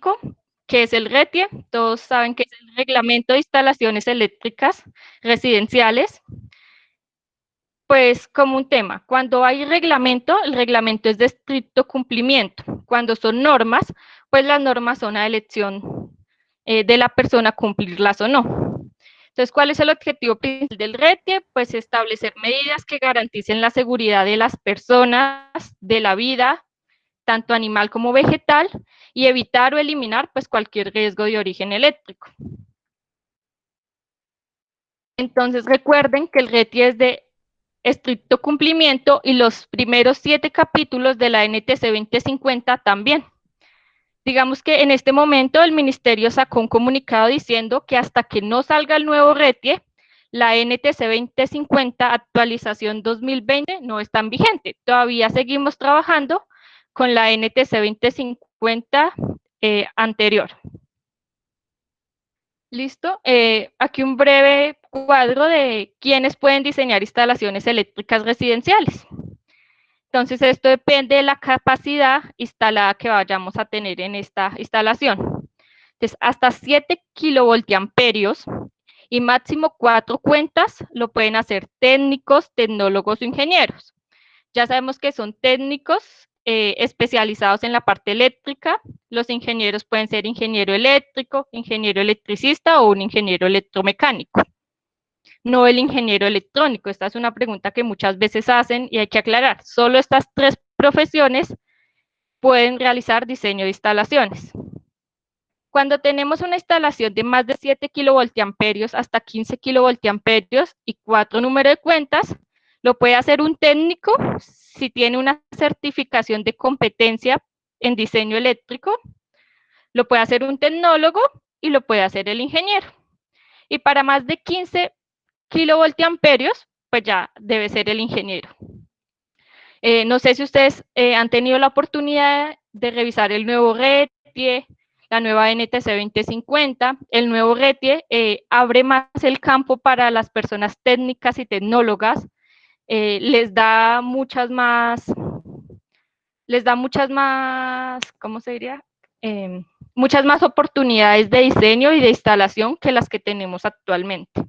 básico, que es el RETIE. Todos saben que es el Reglamento de Instalaciones Eléctricas Residenciales. Pues como un tema, cuando hay reglamento, el reglamento es de estricto cumplimiento. Cuando son normas, pues las normas son a elección de la persona cumplirlas o no. Entonces, ¿cuál es el objetivo principal del RETIE? Pues establecer medidas que garanticen la seguridad de las personas, de la vida, tanto animal como vegetal, y evitar o eliminar pues cualquier riesgo de origen eléctrico. Entonces, recuerden que el RETIE es de estricto cumplimiento y los primeros 7 capítulos de la NTC 2050 también. Digamos que en este momento el ministerio sacó un comunicado diciendo que hasta que no salga el nuevo RETIE, la NTC 2050 actualización 2020 no está en vigente. Todavía seguimos trabajando con la NTC 2050 anterior. ¿Listo? Aquí un breve cuadro de quiénes pueden diseñar instalaciones eléctricas residenciales. Entonces, esto depende de la capacidad instalada que vayamos a tener en esta instalación. Entonces, hasta 7 kilovoltiamperios y máximo 4 cuentas lo pueden hacer técnicos, tecnólogos o ingenieros. Ya sabemos que son técnicos especializados en la parte eléctrica. Los ingenieros pueden ser ingeniero eléctrico, ingeniero electricista o un ingeniero electromecánico. No el ingeniero electrónico. Esta es una pregunta que muchas veces hacen y hay que aclarar. Solo estas 3 profesiones pueden realizar diseño de instalaciones. Cuando tenemos una instalación de más de 7 kilovoltiamperios hasta 15 kilovoltiamperios y 4 números de cuentas, lo puede hacer un técnico si tiene una certificación de competencia en diseño eléctrico, lo puede hacer un tecnólogo y lo puede hacer el ingeniero. Y para más de 15 kilovoltiamperios, pues ya debe ser el ingeniero. No sé si ustedes han tenido la oportunidad de revisar el nuevo RETIE, la nueva NTC 2050. El nuevo RETIE abre más el campo para las personas técnicas y tecnólogas, les da muchas más, ¿cómo se diría? Muchas más oportunidades de diseño y de instalación que las que tenemos actualmente.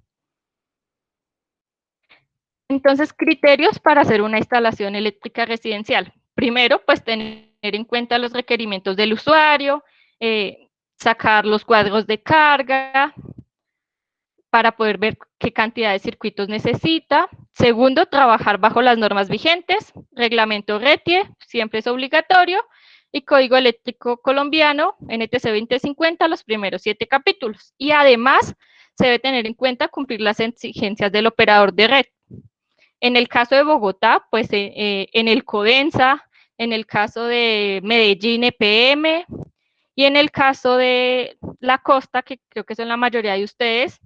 Entonces, criterios para hacer una instalación eléctrica residencial. Primero, pues tener en cuenta los requerimientos del usuario, sacar los cuadros de carga para poder ver qué cantidad de circuitos necesita. Segundo, trabajar bajo las normas vigentes, reglamento RETIE, siempre es obligatorio, y Código Eléctrico Colombiano, NTC 2050, los primeros 7 capítulos. Y además, se debe tener en cuenta cumplir las exigencias del operador de red. En el caso de Bogotá, pues en el CODENSA, en el caso de Medellín, EPM, y en el caso de la costa, que creo que son la mayoría de ustedes,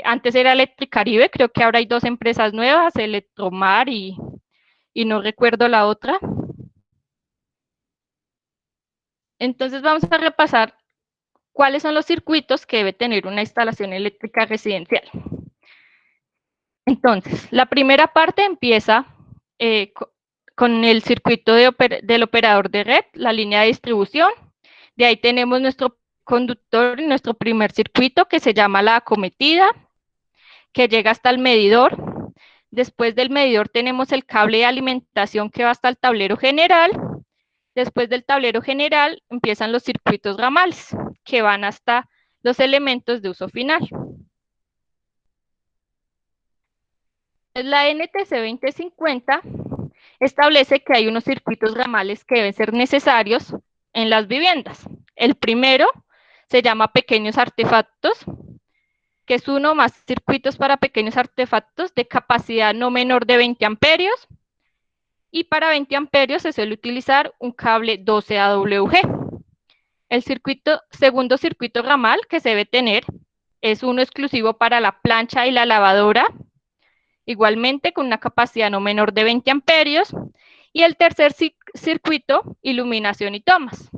antes era Electricaribe, creo que ahora hay 2 empresas nuevas, Electromar y no recuerdo la otra. Entonces vamos a repasar cuáles son los circuitos que debe tener una instalación eléctrica residencial. Entonces, la primera parte empieza con el circuito del operador de red, la línea de distribución. De ahí tenemos nuestro conductor y nuestro primer circuito que se llama la acometida, que llega hasta el medidor. Después del medidor tenemos el cable de alimentación que va hasta el tablero general. Después del tablero general empiezan los circuitos ramales, que van hasta los elementos de uso final. La NTC 2050 establece que hay unos circuitos ramales que deben ser necesarios en las viviendas. El primero se llama pequeños artefactos, que es uno más circuitos para pequeños artefactos de capacidad no menor de 20 amperios. Y para 20 amperios se suele utilizar un cable 12 AWG. El segundo circuito ramal que se debe tener es uno exclusivo para la plancha y la lavadora, igualmente con una capacidad no menor de 20 amperios. Y el tercer circuito, iluminación y tomas.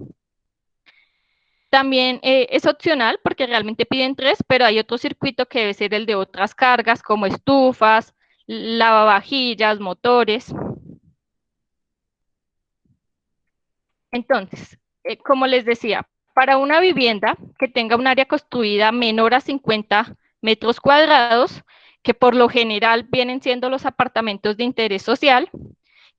También es opcional porque realmente piden 3, pero hay otro circuito que debe ser el de otras cargas como estufas, lavavajillas, motores. Entonces, como les decía, para una vivienda que tenga un área construida menor a 50 metros cuadrados, que por lo general vienen siendo los apartamentos de interés social,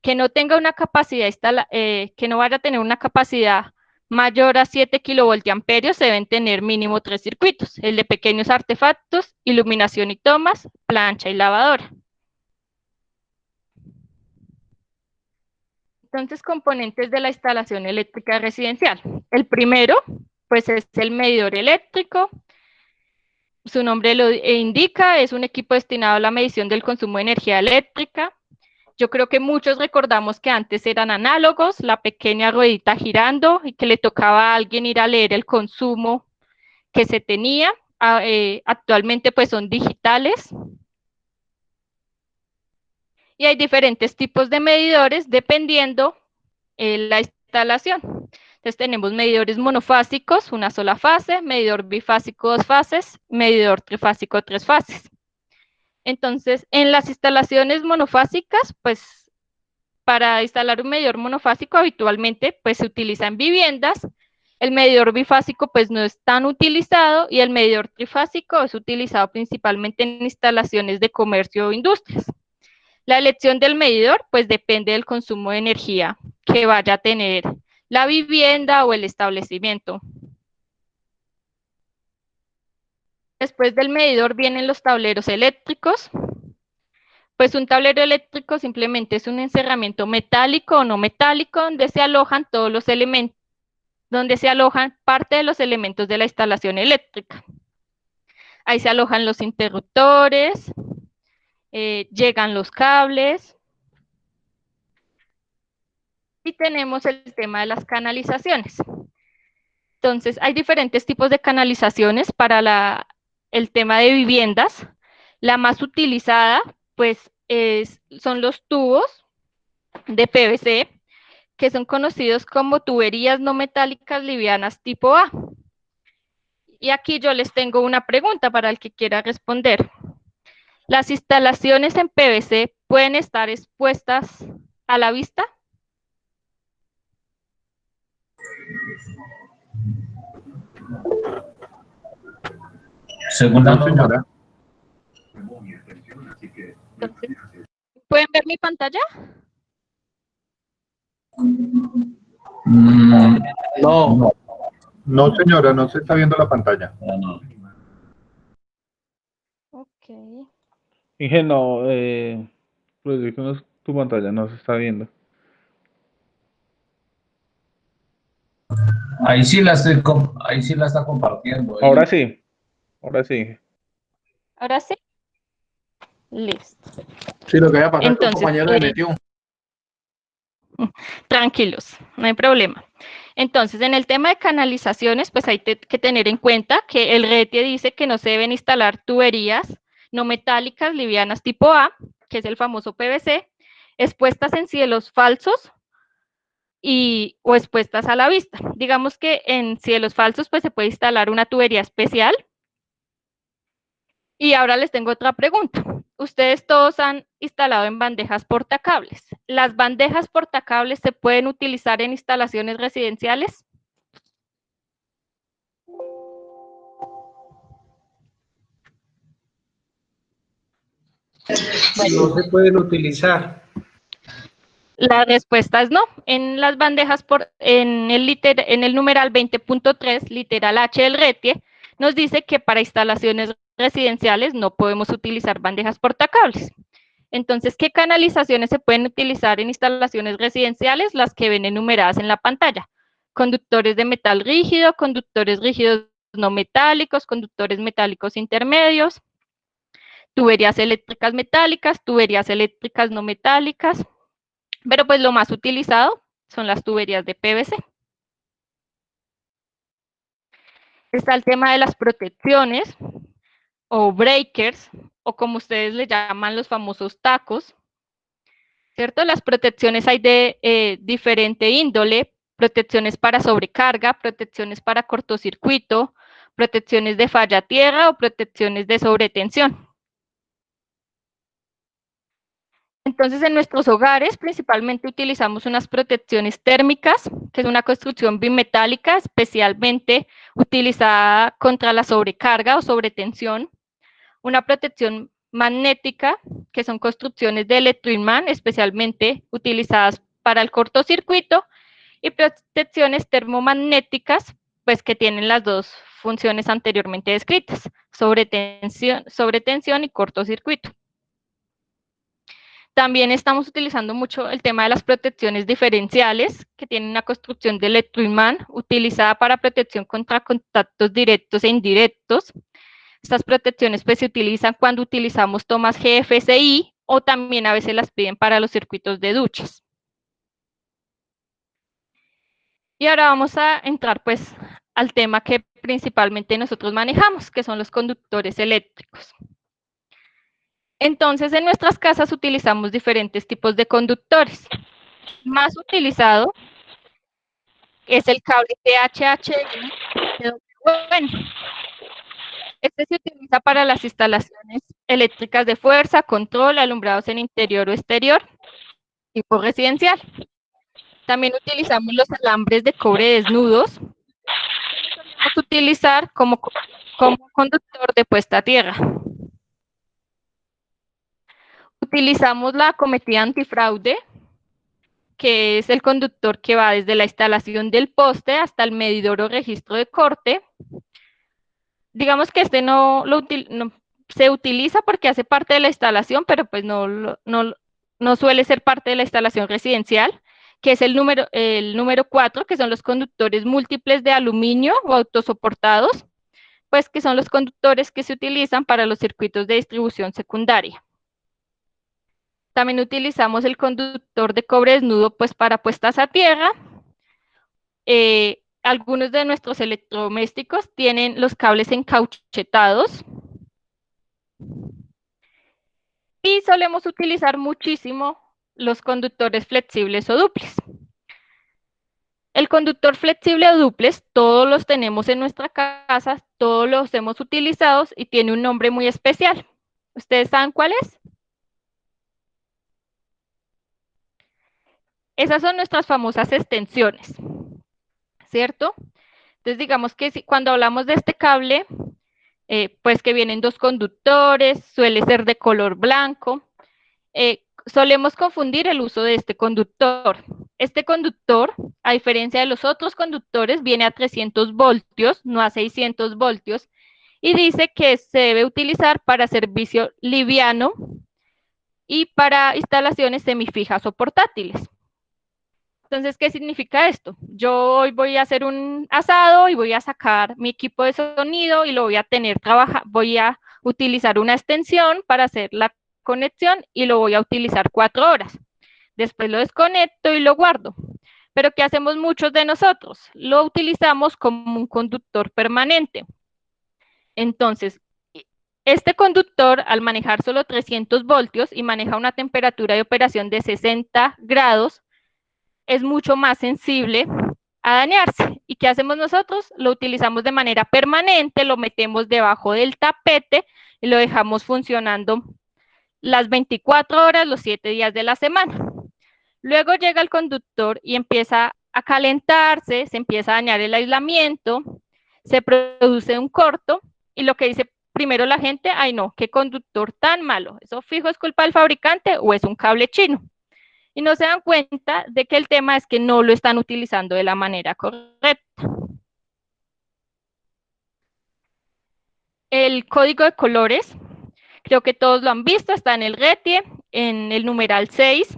que no tenga una capacidad, que no vaya a tener una capacidad mayor a 7 kilovoltiamperios, se deben tener mínimo 3 circuitos, el de pequeños artefactos, iluminación y tomas, plancha y lavadora. Entonces, componentes de la instalación eléctrica residencial. El primero, pues es el medidor eléctrico. Su nombre lo indica, es un equipo destinado a la medición del consumo de energía eléctrica. Yo creo que muchos recordamos que antes eran análogos, la pequeña ruedita girando y que le tocaba a alguien ir a leer el consumo que se tenía. Actualmente pues son digitales. Y hay diferentes tipos de medidores dependiendo la instalación. Entonces tenemos medidores monofásicos, una sola fase, medidor bifásico, 2 fases, medidor trifásico, 3 fases. Entonces, en las instalaciones monofásicas, pues para instalar un medidor monofásico habitualmente pues se utiliza en viviendas. El medidor bifásico pues no es tan utilizado y el medidor trifásico es utilizado principalmente en instalaciones de comercio o industrias. La elección del medidor pues depende del consumo de energía que vaya a tener la vivienda o el establecimiento. Después del medidor vienen los tableros eléctricos. Pues un tablero eléctrico simplemente es un encerramiento metálico o no metálico donde se alojan todos los elementos, donde se alojan parte de los elementos de la instalación eléctrica. Ahí se alojan los interruptores, llegan los cables, y tenemos el tema de las canalizaciones. Entonces, hay diferentes tipos de canalizaciones para el tema de viviendas. La más utilizada, pues, son los tubos de PVC, que son conocidos como tuberías no metálicas livianas tipo A. Y aquí yo les tengo una pregunta para el que quiera responder. ¿Las instalaciones en PVC pueden estar expuestas a la vista? Según la señora. Entonces, ¿pueden ver mi pantalla? No. No, señora, no se está viendo la pantalla. No. Ok. Inge, no, proyecto tu pantalla, no se está viendo. Ahí sí ahí sí la está compartiendo. Ahora sí, Inge. ¿Ahora sí? Listo. Sí, lo que había pasado es que un Entonces, compañero le metió. Tranquilos, no hay problema. Entonces, en el tema de canalizaciones, pues hay que tener en cuenta que el RETIE dice que no se deben instalar tuberías no metálicas livianas tipo A, que es el famoso PVC, expuestas en cielos falsos o expuestas a la vista. Digamos que en cielos falsos, pues se puede instalar una tubería especial. Y ahora les tengo otra pregunta. Ustedes todos han instalado en bandejas portacables. ¿Las bandejas portacables se pueden utilizar en instalaciones residenciales? No se pueden utilizar. La respuesta es no. En las bandejas, en el numeral 20.3, literal H del RETIE, nos dice que para instalaciones residenciales no podemos utilizar bandejas portacables. Entonces, ¿qué canalizaciones se pueden utilizar en instalaciones residenciales? Las que ven enumeradas en la pantalla. Conductores de metal rígido, conductores rígidos no metálicos, conductores metálicos intermedios, tuberías eléctricas metálicas, tuberías eléctricas no metálicas, pero pues lo más utilizado son las tuberías de PVC. Está el tema de las protecciones o breakers, o como ustedes le llaman los famosos tacos, ¿cierto? Las protecciones hay de diferente índole, protecciones para sobrecarga, protecciones para cortocircuito, protecciones de falla tierra o protecciones de sobretensión. Entonces, en nuestros hogares principalmente utilizamos unas protecciones térmicas, que es una construcción bimetálica especialmente utilizada contra la sobrecarga o sobretensión, una protección magnética, que son construcciones de electroimán especialmente utilizadas para el cortocircuito, y protecciones termomagnéticas, pues que tienen las dos funciones anteriormente descritas, sobretensión y cortocircuito. También estamos utilizando mucho el tema de las protecciones diferenciales, que tienen una construcción de electroimán utilizada para protección contra contactos directos e indirectos. Estas protecciones pues se utilizan cuando utilizamos tomas GFCI o también a veces las piden para los circuitos de duchas. Y ahora vamos a entrar pues al tema que principalmente nosotros manejamos, que son los conductores eléctricos. Entonces, en nuestras casas utilizamos diferentes tipos de conductores. Más utilizado es el cable THHI de WN. Este se utiliza para las instalaciones eléctricas de fuerza, control, alumbrados en interior o exterior, tipo residencial. También utilizamos los alambres de cobre desnudos. Podemos utilizar como conductor de puesta a tierra. Utilizamos la acometida antifraude, que es el conductor que va desde la instalación del poste hasta el medidor o registro de corte. Digamos que este no se utiliza porque hace parte de la instalación, pero pues no suele ser parte de la instalación residencial, que es el número 4, que son los conductores múltiples de aluminio o autosoportados, pues que son los conductores que se utilizan para los circuitos de distribución secundaria. También utilizamos el conductor de cobre desnudo pues para puestas a tierra. Algunos de nuestros electrodomésticos tienen los cables encauchetados. Y solemos utilizar muchísimo los conductores flexibles o duples. El conductor flexible o duples, todos los tenemos en nuestra casa, todos los hemos utilizado y tiene un nombre muy especial. ¿Ustedes saben cuál es? Esas son nuestras famosas extensiones, ¿cierto? Entonces, digamos que cuando hablamos de este cable, pues que vienen dos conductores, suele ser de color blanco. Solemos confundir el uso de este conductor. Este conductor, a diferencia de los otros conductores, viene a 300 voltios, no a 600 voltios, y dice que se debe utilizar para servicio liviano y para instalaciones semifijas o portátiles. Entonces, ¿qué significa esto? Yo hoy voy a hacer un asado y voy a sacar mi equipo de sonido y lo voy a voy a utilizar una extensión para hacer la conexión y lo voy a utilizar 4 horas. Después lo desconecto y lo guardo. Pero ¿qué hacemos muchos de nosotros? Lo utilizamos como un conductor permanente. Entonces, este conductor, al manejar solo 300 voltios y maneja una temperatura de operación de 60 grados, es mucho más sensible a dañarse. ¿Y qué hacemos nosotros? Lo utilizamos de manera permanente, lo metemos debajo del tapete y lo dejamos funcionando las 24 horas, los 7 días de la semana. Luego llega el conductor y empieza a calentarse, se empieza a dañar el aislamiento, se produce un corto y lo que dice primero la gente, ay no, qué conductor tan malo, eso fijo es culpa del fabricante o es un cable chino. Y no se dan cuenta de que el tema es que no lo están utilizando de la manera correcta. El código de colores, creo que todos lo han visto, está en el RETIE, en el numeral 6.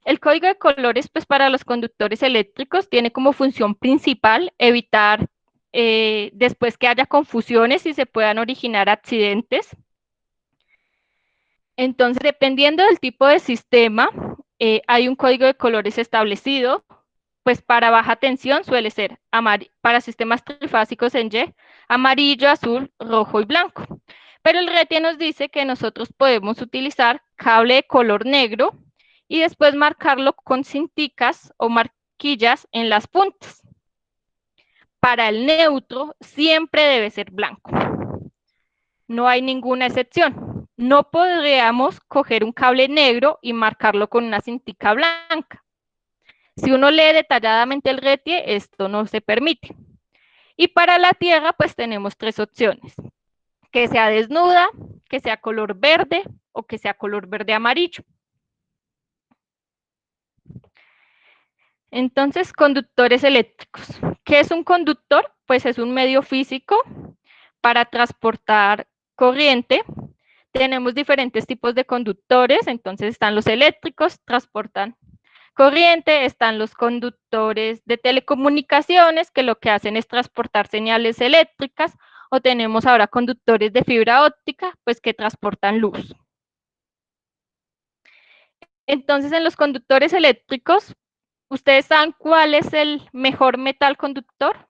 El código de colores, pues para los conductores eléctricos, tiene como función principal evitar después que haya confusiones y se puedan originar accidentes. Entonces, dependiendo del tipo de sistema, hay un código de colores establecido, pues para baja tensión suele ser para sistemas trifásicos en Y, amarillo, azul, rojo y blanco. Pero el RETIE nos dice que nosotros podemos utilizar cable de color negro y después marcarlo con cinticas o marquillas en las puntas. Para el neutro siempre debe ser blanco. No hay ninguna excepción. no podríamos coger un cable negro y marcarlo con una cintica blanca. Si uno lee detalladamente el RETIE, esto no se permite. Y para la tierra, pues tenemos tres opciones: que sea desnuda, que sea color verde o que sea color verde amarillo. Entonces, conductores eléctricos. ¿Qué es un conductor? Pues es un medio físico para transportar corriente. Tenemos diferentes tipos de conductores, entonces están los eléctricos, transportan corriente, están los conductores de telecomunicaciones, que lo que hacen es transportar señales eléctricas, o tenemos ahora conductores de fibra óptica, pues que transportan luz. Entonces, en los conductores eléctricos, ¿ustedes saben cuál es el mejor metal conductor?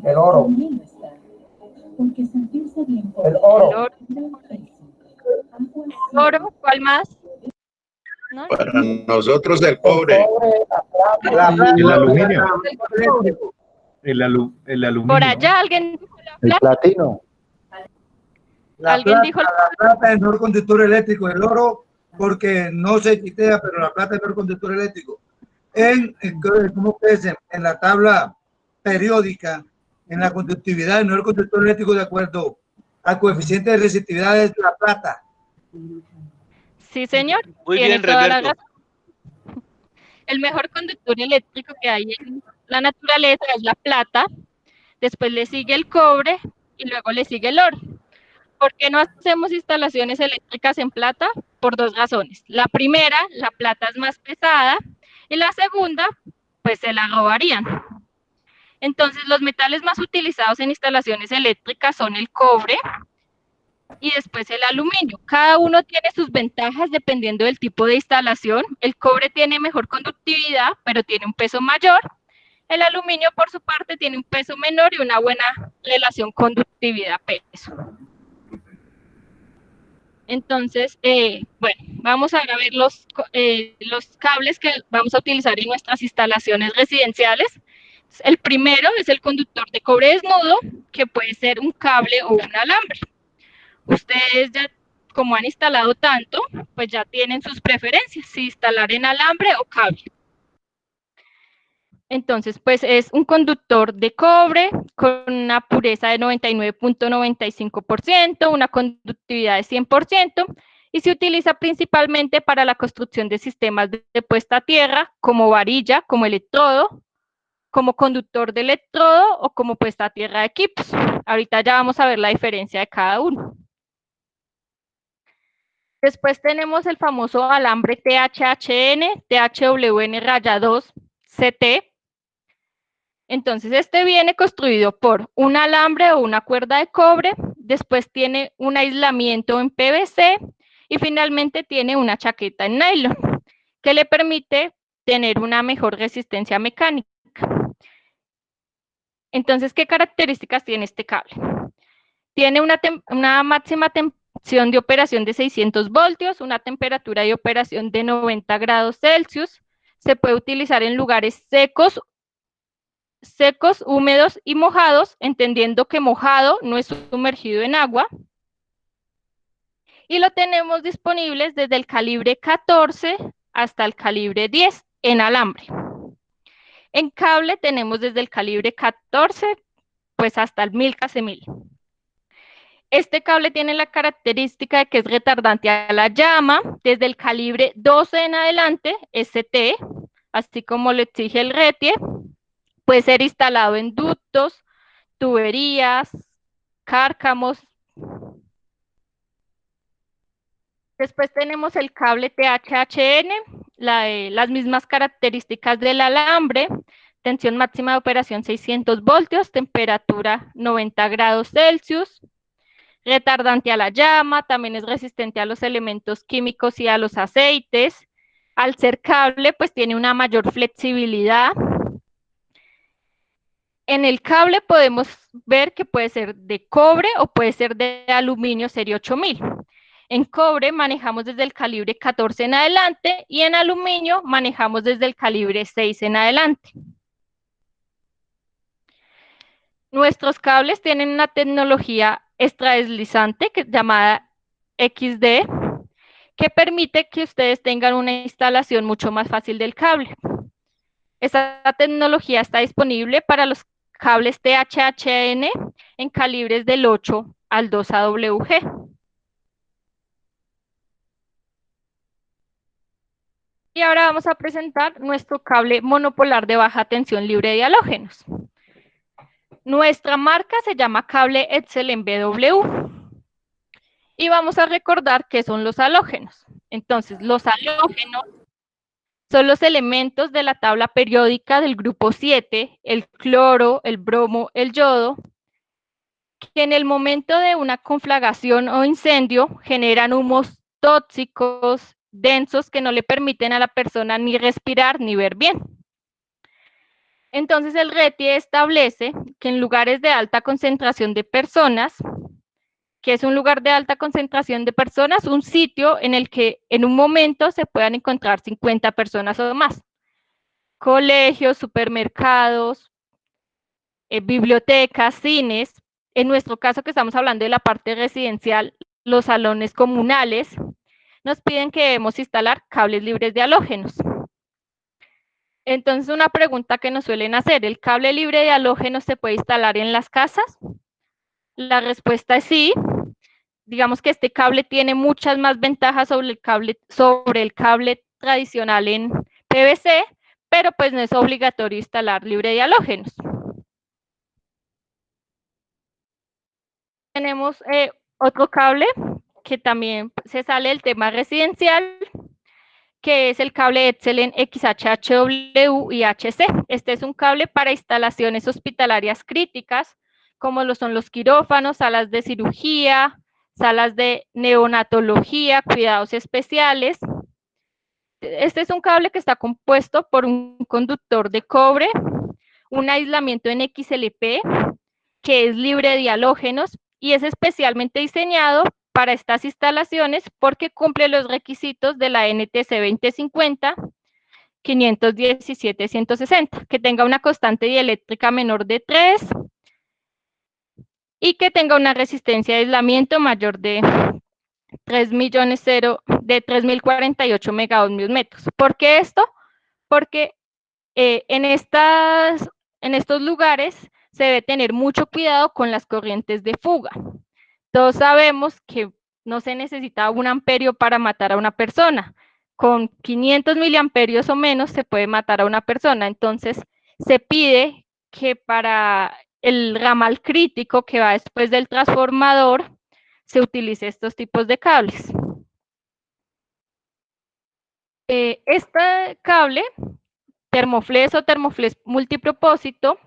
El oro. El oro. El oro, ¿cuál más? ¿No? Para nosotros el cobre. El aluminio. El aluminio. Por allá alguien dijo la El plata. platino. Alguien dijo La plata es el mejor conductor eléctrico, el oro, porque no se chitea, pero la plata es el mejor conductor eléctrico. ¿Cómo que es? En la tabla periódica, en la conductividad, el mejor conductor eléctrico de acuerdo al coeficiente de resistividad es la plata. Sí, señor. Muy Tiene bien, toda la Roberto. razón. El mejor conductor eléctrico que hay en la naturaleza es la plata, después le sigue el cobre y luego le sigue el oro. ¿Por qué no hacemos instalaciones eléctricas en plata? Por dos razones. La primera, la plata es más pesada, y la segunda, pues se la robarían. Entonces, los metales más utilizados en instalaciones eléctricas son el cobre y después el aluminio. Cada uno tiene sus ventajas dependiendo del tipo de instalación. El cobre tiene mejor conductividad, pero tiene un peso mayor. El aluminio, por su parte, tiene un peso menor y una buena relación conductividad-peso. Entonces, bueno, vamos a ver los cables que vamos a utilizar en nuestras instalaciones residenciales. El primero es el conductor de cobre desnudo, que puede ser un cable o un alambre. Ustedes ya, como han instalado tanto, pues ya tienen sus preferencias, si instalar en alambre o cable. Entonces, pues es un conductor de cobre con una pureza de 99.95%, una conductividad de 100%, y se utiliza principalmente para la construcción de sistemas de puesta a tierra, como varilla, como electrodo, como conductor de electrodo o como puesta a tierra de equipos. Ahorita ya vamos a ver la diferencia de cada uno. Después tenemos el famoso alambre THHN, THWN-2CT. Entonces, este viene construido por un alambre o una cuerda de cobre, después tiene un aislamiento en PVC y finalmente tiene una chaqueta en nylon, que le permite tener una mejor resistencia mecánica. Entonces, ¿qué características tiene este cable? Tiene una máxima tensión de operación de 600 voltios, una temperatura de operación de 90 grados Celsius, se puede utilizar en lugares secos, húmedos y mojados, entendiendo que mojado no es sumergido en agua. Y lo tenemos disponibles desde el calibre 14 hasta el calibre 10 en alambre. En cable tenemos desde el calibre 14 pues hasta el 1000 kc. Este cable tiene la característica de que es retardante a la llama desde el calibre 12 en adelante, ST, así como lo exige el RETIE. Puede ser instalado en ductos, tuberías, cárcamos. Después tenemos el cable THHN, las mismas características del alambre, tensión máxima de operación 600 voltios, temperatura 90 grados Celsius, retardante a la llama, también es resistente a los elementos químicos y a los aceites. Al ser cable, pues tiene una mayor flexibilidad. En el cable podemos ver que puede ser de cobre o puede ser de aluminio serie 8000. En cobre manejamos desde el calibre 14 en adelante y en aluminio manejamos desde el calibre 6 en adelante. Nuestros cables tienen una tecnología extradeslizante llamada XD, que permite que ustedes tengan una instalación mucho más fácil del cable. Esta tecnología está disponible para los cables THHN en calibres del 8 al 2 AWG. Y ahora vamos a presentar nuestro cable monopolar de baja tensión libre de halógenos. Nuestra marca se llama cable Excelen BW. Y vamos a recordar qué son los halógenos. Entonces, los halógenos son los elementos de la tabla periódica del grupo 7, el cloro, el bromo, el yodo, que en el momento de una conflagración o incendio generan humos tóxicos, densos, que no le permiten a la persona ni respirar ni ver bien. Entonces el RETI establece que en lugares de alta concentración de personas, que es un lugar de alta concentración de personas, un sitio en el que en un momento se puedan encontrar 50 personas o más. Colegios, supermercados, bibliotecas, cines. En nuestro caso, que estamos hablando de la parte residencial, los salones comunales, nos piden que debemos instalar cables libres de halógenos. Entonces, una pregunta que nos suelen hacer, ¿el cable libre de halógenos se puede instalar en las casas? La respuesta es sí. Digamos que este cable tiene muchas más ventajas sobre el cable tradicional en PVC, pero pues no es obligatorio instalar libre de halógenos. Tenemos otro cable que también se sale del tema residencial, que es el cable Excelen XHHW y HC. Este es un cable para instalaciones hospitalarias críticas, como lo son los quirófanos, salas de cirugía, salas de neonatología, cuidados especiales. Este es un cable que está compuesto por un conductor de cobre, un aislamiento en XLP, que es libre de halógenos y es especialmente diseñado para estas instalaciones porque cumple los requisitos de la NTC 2050 517-160, que tenga una constante dieléctrica menor de 3 y que tenga una resistencia de aislamiento mayor de 3.048 megaohmios metros. ¿Por qué esto? Porque en estos lugares se debe tener mucho cuidado con las corrientes de fuga. Todos sabemos que no se necesita 1 amperio para matar a una persona. Con 500 miliamperios o menos se puede matar a una persona. Entonces, se pide que para el ramal crítico que va después del transformador, se utilice estos tipos de cables. Este cable, Thermoflex o Thermoflex multipropósito,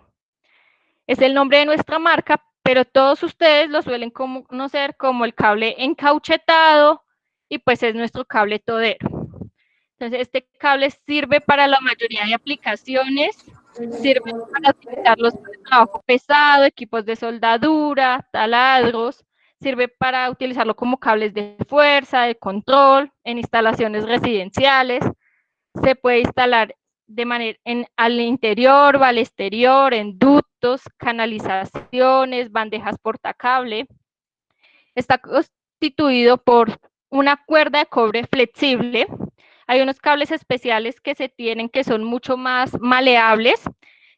es el nombre de nuestra marca, pero todos ustedes lo suelen conocer como el cable encauchetado y pues es nuestro cable todero. Entonces este cable sirve para la mayoría de aplicaciones, sirve para utilizarlos para trabajo pesado, equipos de soldadura, taladros, sirve para utilizarlo como cables de fuerza, de control, en instalaciones residenciales, se puede instalar de manera al interior o al exterior, en ductos, canalizaciones, bandejas portacable. Está constituido por una cuerda de cobre flexible. Hay unos cables especiales que se tienen que son mucho más maleables,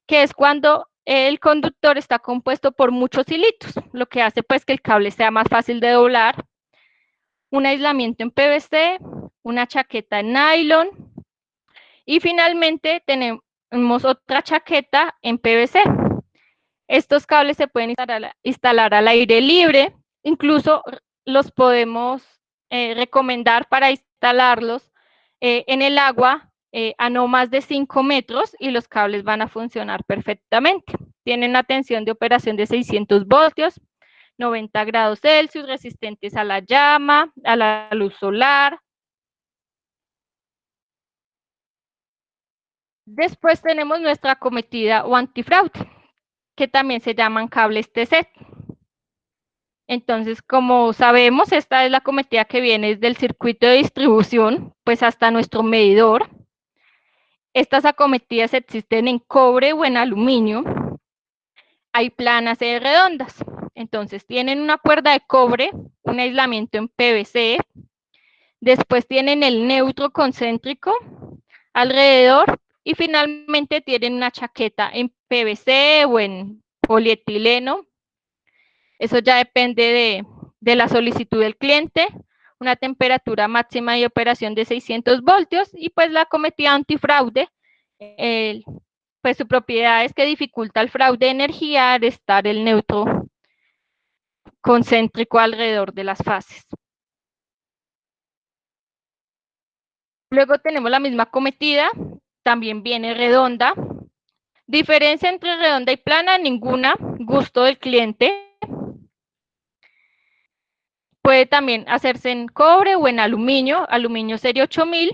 que es cuando el conductor está compuesto por muchos hilitos, lo que hace pues que el cable sea más fácil de doblar. Un aislamiento en PVC, una chaqueta en nylon, y finalmente tenemos otra chaqueta en PVC. Estos cables se pueden instalar al aire libre, incluso los podemos recomendar para instalarlos en el agua a no más de 5 metros y los cables van a funcionar perfectamente. Tienen una tensión de operación de 600 voltios, 90 grados Celsius, resistentes a la llama, a la luz solar. Después tenemos nuestra acometida o antifraude, que también se llaman cables TC. Entonces, como sabemos, esta es la acometida que viene desde el circuito de distribución, pues hasta nuestro medidor. Estas acometidas existen en cobre o en aluminio. hay planas y redondas. Entonces tienen una cuerda de cobre, un aislamiento en PVC, después tienen el neutro concéntrico alrededor y finalmente tienen una chaqueta en PVC o en polietileno. Eso ya depende de la solicitud del cliente, una temperatura máxima de operación de 600 voltios y pues la cometida antifraude, pues su propiedad es que dificulta el fraude de energía al estar el neutro concéntrico alrededor de las fases. Luego tenemos la misma cometida, también viene redonda. Diferencia entre redonda y plana, ninguna, gusto del cliente. Puede también hacerse en cobre o en aluminio serie 8000.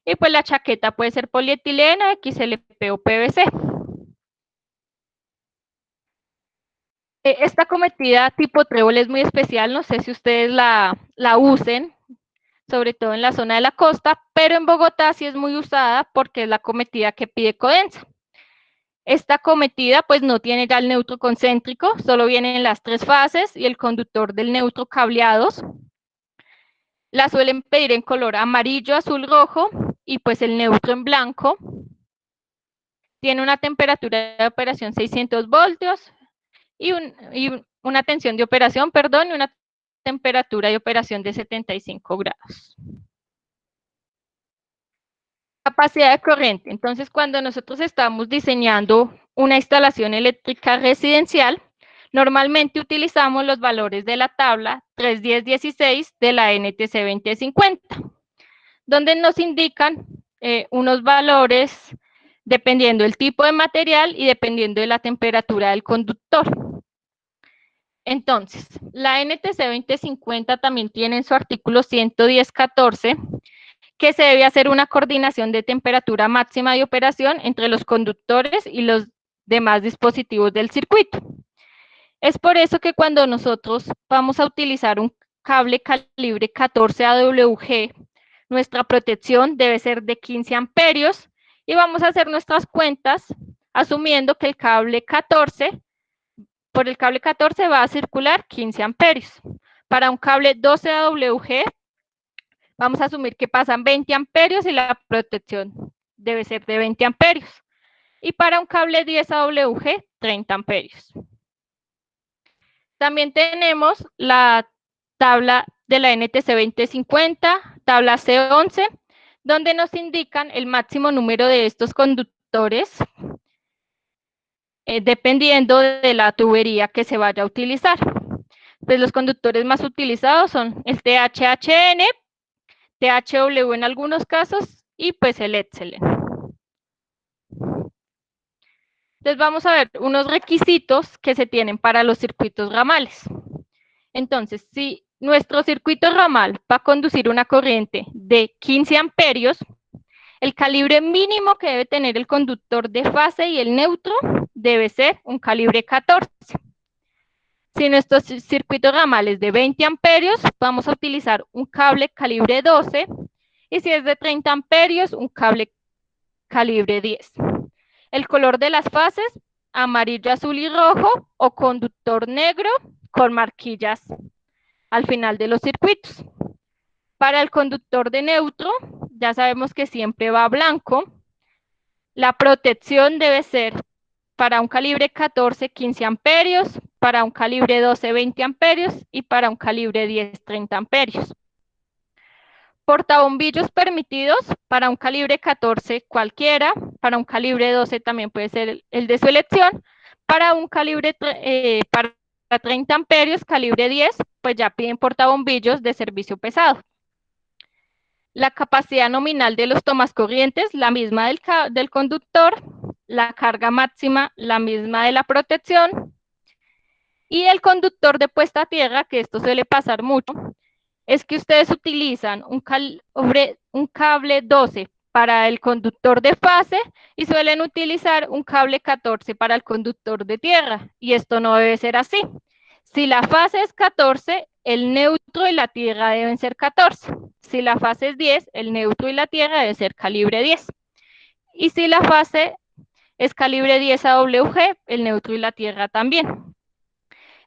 Y pues la chaqueta puede ser polietileno, XLP o PVC. Esta cometida tipo trébol es muy especial, no sé si ustedes la usen, sobre todo en la zona de la costa, pero en Bogotá sí es muy usada porque es la cometida que pide Codensa. Esta cometida pues no tiene ya el neutro concéntrico, solo vienen las 3 fases y el conductor del neutro cableados. La suelen pedir en color amarillo, azul, rojo y pues el neutro en blanco. Tiene una temperatura de operación 600 voltios y una tensión de operación, y una temperatura de operación de 75 grados. Capacidad de corriente. Entonces, cuando nosotros estamos diseñando una instalación eléctrica residencial, normalmente utilizamos los valores de la tabla 31016 de la NTC 2050, donde nos indican unos valores dependiendo del tipo de material y dependiendo de la temperatura del conductor. Entonces, la NTC 2050 también tiene en su artículo 110.14 que se debe hacer una coordinación de temperatura máxima de operación entre los conductores y los demás dispositivos del circuito. Es por eso que cuando nosotros vamos a utilizar un cable calibre 14 AWG, nuestra protección debe ser de 15 amperios y vamos a hacer nuestras cuentas asumiendo que por el cable 14 va a circular 15 amperios. Para un cable 12 AWG, vamos a asumir que pasan 20 amperios y la protección debe ser de 20 amperios. Y para un cable 10 AWG, 30 amperios. También tenemos la tabla de la NTC 2050, tabla C11, donde nos indican el máximo número de estos conductores dependiendo de la tubería que se vaya a utilizar. Pues los conductores más utilizados son el THHN, THW en algunos casos y pues el Edselen. Entonces vamos a ver unos requisitos que se tienen para los circuitos ramales. Entonces, si nuestro circuito ramal va a conducir una corriente de 15 amperios, el calibre mínimo que debe tener el conductor de fase y el neutro debe ser un calibre 14. Si nuestro circuito ramal es de 20 amperios, vamos a utilizar un cable calibre 12 y si es de 30 amperios, un cable calibre 10. El color de las fases, amarillo, azul y rojo o conductor negro con marquillas al final de los circuitos. Para el conductor de neutro, ya sabemos que siempre va blanco. La protección debe ser para un calibre 14, 15 amperios, para un calibre 12, 20 amperios y para un calibre 10, 30 amperios. Portabombillos permitidos para un calibre 14 cualquiera, para un calibre 12 también puede ser el de su elección, para un calibre para 30 amperios, calibre 10, pues ya piden portabombillos de servicio pesado. La capacidad nominal de los tomascorrientes, la misma del conductor, la carga máxima, la misma de la protección, y el conductor de puesta a tierra, que esto suele pasar mucho, es que ustedes utilizan un cable 12 para el conductor de fase y suelen utilizar un cable 14 para el conductor de tierra, y esto no debe ser así. Si la fase es 14, el neutro y la tierra deben ser 14. Si la fase es 10, el neutro y la tierra deben ser calibre 10. Y si la fase es calibre 10 AWG, el neutro y la tierra también.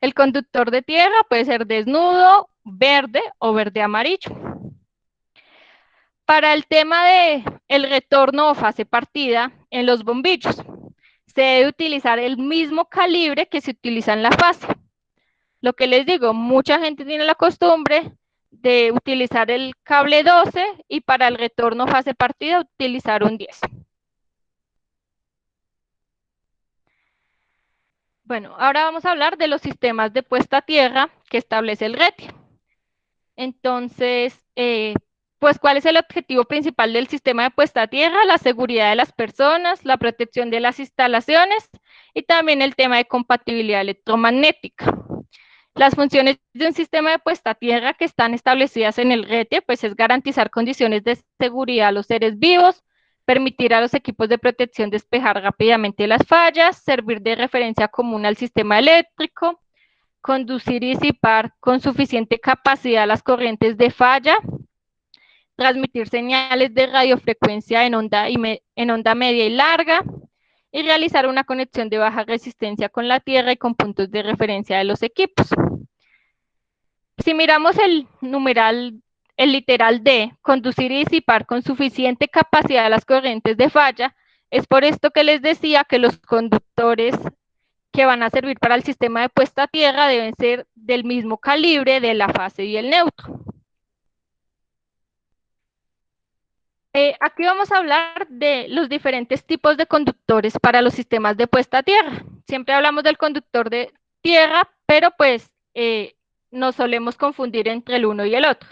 El conductor de tierra puede ser desnudo, verde o verde amarillo. Para el tema de el retorno o fase partida en los bombillos, se debe utilizar el mismo calibre que se utiliza en la fase. Lo que les digo, mucha gente tiene la costumbre de utilizar el cable 12 y para el retorno fase partida utilizar un 10. Bueno, ahora vamos a hablar de los sistemas de puesta a tierra que establece el RETIA. Entonces, pues, ¿cuál es el objetivo principal del sistema de puesta a tierra? La seguridad de las personas, la protección de las instalaciones y también el tema de compatibilidad electromagnética. Las funciones de un sistema de puesta a tierra que están establecidas en el RETIA, pues es garantizar condiciones de seguridad a los seres vivos, permitir a los equipos de protección despejar rápidamente las fallas, servir de referencia común al sistema eléctrico, conducir y disipar con suficiente capacidad las corrientes de falla, transmitir señales de radiofrecuencia en onda media y larga, y realizar una conexión de baja resistencia con la tierra y con puntos de referencia de los equipos. Si miramos el numeral, el literal D, conducir y disipar con suficiente capacidad las corrientes de falla, es por esto que les decía que los conductores que van a servir para el sistema de puesta a tierra deben ser del mismo calibre de la fase y el neutro. Aquí vamos a hablar de los diferentes tipos de conductores para los sistemas de puesta a tierra. Siempre hablamos del conductor de tierra, pero pues nos solemos confundir entre el uno y el otro.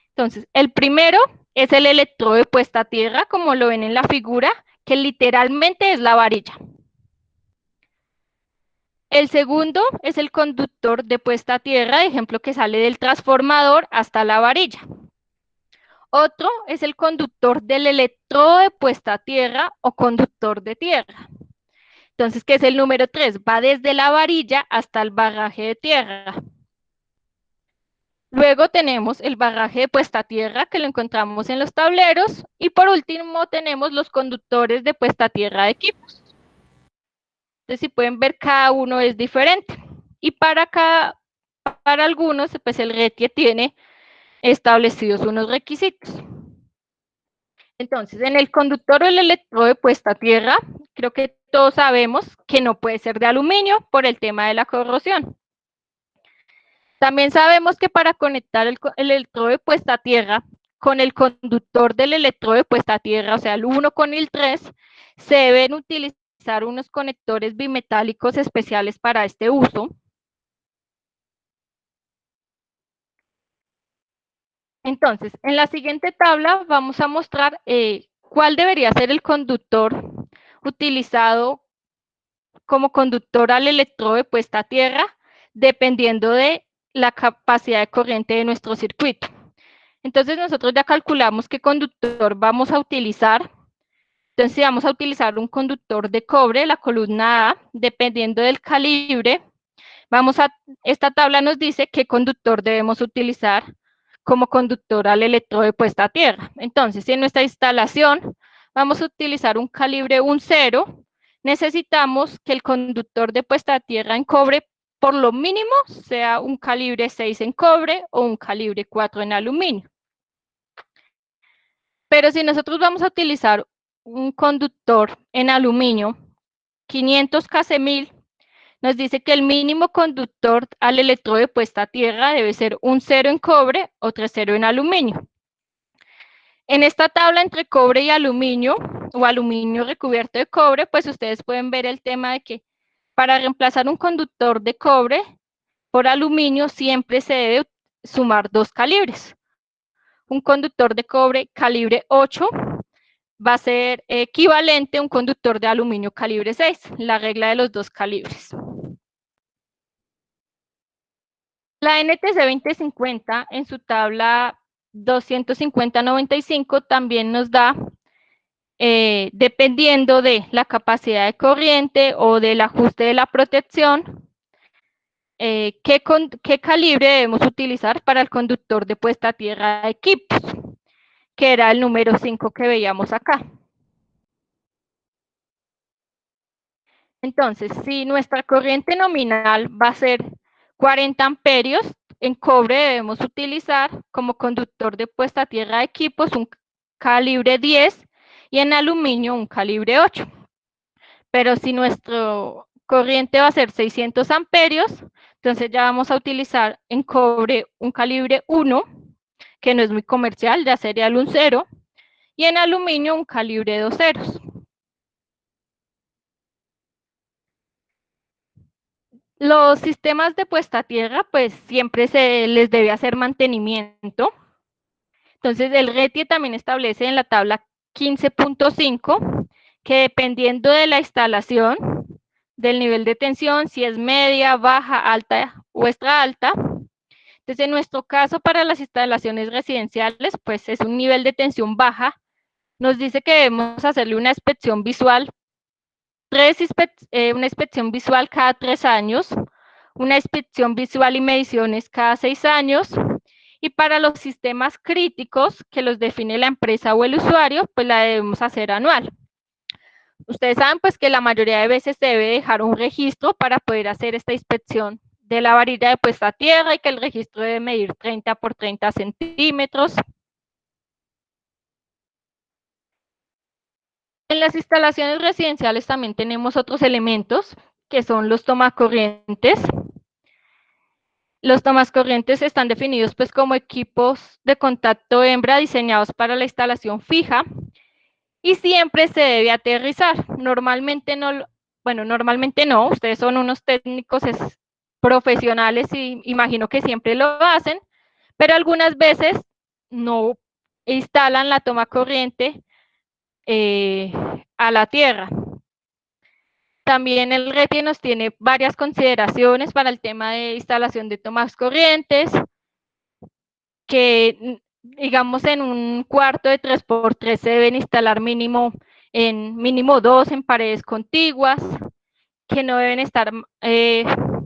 Entonces, el primero es el electrodo de puesta a tierra, como lo ven en la figura, que literalmente es la varilla. El segundo es el conductor de puesta a tierra, de ejemplo que sale del transformador hasta la varilla. Otro es el conductor del electrodo de puesta a tierra o conductor de tierra. Entonces, ¿qué es el número 3? Va desde la varilla hasta el barraje de tierra. Luego tenemos el barraje de puesta a tierra, que lo encontramos en los tableros. Y por último tenemos los conductores de puesta a tierra de equipos. Entonces, si pueden ver, cada uno es diferente. Y para algunos, pues el RETIA tiene establecidos unos requisitos. Entonces, en el conductor o el electrodo de puesta a tierra, creo que todos sabemos que no puede ser de aluminio por el tema de la corrosión. También sabemos que para conectar el electrodo de puesta a tierra con el conductor del electrodo de puesta a tierra, o sea, el 1 con el 3, se deben utilizar unos conectores bimetálicos especiales para este uso. Entonces, en la siguiente tabla vamos a mostrar cuál debería ser el conductor utilizado como conductor al electrodo de puesta a tierra, dependiendo de la capacidad de corriente de nuestro circuito. Entonces, nosotros ya calculamos qué conductor vamos a utilizar. Entonces, si vamos a utilizar un conductor de cobre, la columna A, dependiendo del calibre, esta tabla nos dice qué conductor debemos utilizar como conductor al electrodo de puesta a tierra. Entonces, si en nuestra instalación vamos a utilizar un calibre 1,0, necesitamos que el conductor de puesta a tierra en cobre, por lo mínimo, sea un calibre 6 en cobre o un calibre 4 en aluminio. Pero si nosotros vamos a utilizar un conductor en aluminio, 500 Kc1000, nos dice que el mínimo conductor al electrodo de puesta a tierra debe ser un 0 en cobre o 3,0 en aluminio. En esta tabla entre cobre y aluminio, o aluminio recubierto de cobre, pues ustedes pueden ver el tema de que para reemplazar un conductor de cobre por aluminio siempre se debe sumar 2 calibres. Un conductor de cobre calibre 8 va a ser equivalente a un conductor de aluminio calibre 6, la regla de los 2 calibres. La NTC 2050 en su tabla 250-95 también nos da, dependiendo de la capacidad de corriente o del ajuste de la protección, qué calibre debemos utilizar para el conductor de puesta a tierra de equipos, que era el número 5 que veíamos acá. Entonces, si nuestra corriente nominal va a ser 40 amperios, en cobre debemos utilizar como conductor de puesta a tierra de equipos un calibre 10 y en aluminio un calibre 8. Pero si nuestra corriente va a ser 600 amperios, entonces ya vamos a utilizar en cobre un calibre 1, que no es muy comercial, ya sería el 1.0, y en aluminio un calibre 2 ceros. Los sistemas de puesta a tierra, pues siempre se les debe hacer mantenimiento. Entonces, el RETIE también establece en la tabla 15.5 que dependiendo de la instalación, del nivel de tensión, si es media, baja, alta o extra alta. Entonces, en nuestro caso, para las instalaciones residenciales, pues es un nivel de tensión baja. Nos dice que debemos hacerle una inspección visual, una inspección visual cada 3 años, una inspección visual y mediciones cada 6 años, y para los sistemas críticos que los define la empresa o el usuario, pues la debemos hacer anual. Ustedes saben pues que la mayoría de veces se debe dejar un registro para poder hacer esta inspección de la varilla de puesta a tierra y que el registro debe medir 30 por 30 centímetros. En las instalaciones residenciales también tenemos otros elementos que son los tomacorrientes. Los tomacorrientes están definidos pues como equipos de contacto hembra diseñados para la instalación fija y siempre se debe aterrizar. Normalmente no, ustedes son unos técnicos profesionales y imagino que siempre lo hacen, pero algunas veces no instalan la toma corriente a la tierra. También el RETIE nos tiene varias consideraciones para el tema de instalación de tomas corrientes, que digamos en un cuarto de 3x3 se deben instalar mínimo 2 en paredes contiguas, que no deben estar